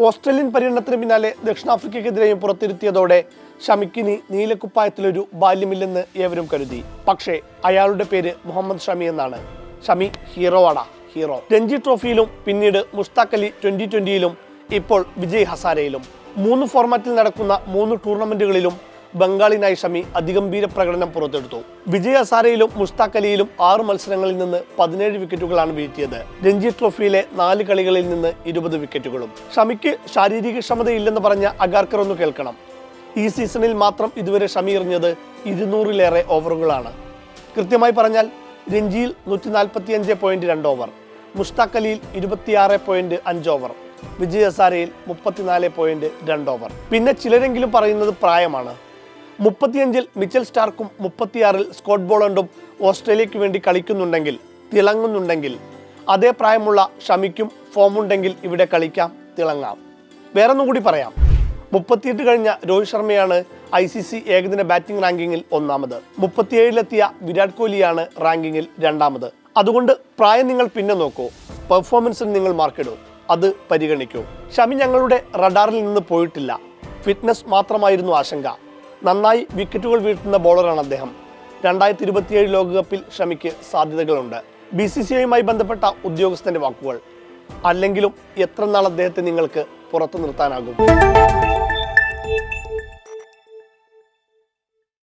Australian പര്യടനത്തിന് പിന്നാലെ ദക്ഷിണാഫ്രിക്കയ്ക്കെതിരെയും പുറത്തിരുത്തിയതോടെ ഷമിക്കിനി നീലക്കുപ്പായത്തിലൊരു ബാല്യമില്ലെന്ന് ഏവരും കരുതി. പക്ഷേ അയാളുടെ പേര് മുഹമ്മദ് ഷമി എന്നാണ്. ഷമി ഹീറോവാടാ, ഹീറോ. രഞ്ജി ട്രോഫിയിലും പിന്നീട് മുഷ്താഖ് അലി 2020-ലും ഇപ്പോൾ വിജയ് ഹസാരയിലും 3 ഫോർമാറ്റിൽ നടക്കുന്ന 3 ടൂർണമെന്റുകളിലും ബംഗാളിനായി ഷമി അതിഗംഭീര പ്രകടനം പുറത്തെടുത്തു. വിജയ് ഹസാരയിലും മുഷ്താഖ് അലിയിലും 6 മത്സരങ്ങളിൽ നിന്ന് 17 വിക്കറ്റുകളാണ് വീഴ്ത്തിയത്. രഞ്ജി ട്രോഫിയിലെ 4 കളികളിൽ നിന്ന് 20 വിക്കറ്റുകളും. ഷമിക്ക് ശാരീരിക ക്ഷമതയില്ലെന്ന് പറഞ്ഞ അഗാർക്കർ ഒന്ന് കേൾക്കണം. ഈ സീസണിൽ മാത്രം ഇതുവരെ ഷമി എറിഞ്ഞത് 200-ലേറെ ഓവറുകളാണ്. കൃത്യമായി പറഞ്ഞാൽ രഞ്ജിയിൽ 145.2 ഓവർ, മുഷ്താഖ് അലിയിൽ 26.5 ഓവർ, വിജയ് ഹസാരയിൽ 34.2 ഓവർ. പിന്നെ ചിലരെങ്കിലും പറയുന്നത് പ്രായമാണ്. 35-ൽ മിച്ചൽ സ്റ്റാർക്കും 36-ൽ സ്കോട്ട് ബോളണ്ടും ഓസ്ട്രേലിയക്ക് വേണ്ടി കളിക്കുന്നുണ്ടെങ്കിൽ, തിളങ്ങുന്നുണ്ടെങ്കിൽ, അതേ പ്രായമുള്ള ഷമിക്കും ഫോമുണ്ടെങ്കിൽ ഇവിടെ കളിക്കാം, തിളങ്ങാം. വേറൊന്നും കൂടി പറയാം. 38 കഴിഞ്ഞ രോഹിത് ശർമ്മയാണ് ICC ഏകദിന ബാറ്റിംഗ് റാങ്കിങ്ങിൽ 1-ാമത്. 37-ലെത്തിയ വിരാട് കോഹ്ലിയാണ് റാങ്കിങ്ങിൽ 2-ാമത്. അതുകൊണ്ട് പ്രായം നിങ്ങൾ പിന്നെ നോക്കൂ, പെർഫോമൻസിൽ നിങ്ങൾ മാർക്കിടൂ, അത് പരിഗണിക്കൂ. ഷമി ഞങ്ങളുടെ റഡാറിൽ നിന്ന് പോയിട്ടില്ല. ഫിറ്റ്നസ് മാത്രമായിരുന്നു ആശങ്ക. നന്നായി വിക്കറ്റുകൾ വീഴ്ത്തുന്ന ബോളറാണ് അദ്ദേഹം. 2027 ലോകകപ്പിൽ ഷമിക്ക് സാധ്യതകളുണ്ട്. BCCIയുമായി ബന്ധപ്പെട്ട ഉദ്യോഗസ്ഥന്റെ വാക്കുകൾ. അല്ലെങ്കിലും എത്ര നാൾ അദ്ദേഹത്തെ നിങ്ങൾക്ക് പുറത്തു നിർത്താനാകും?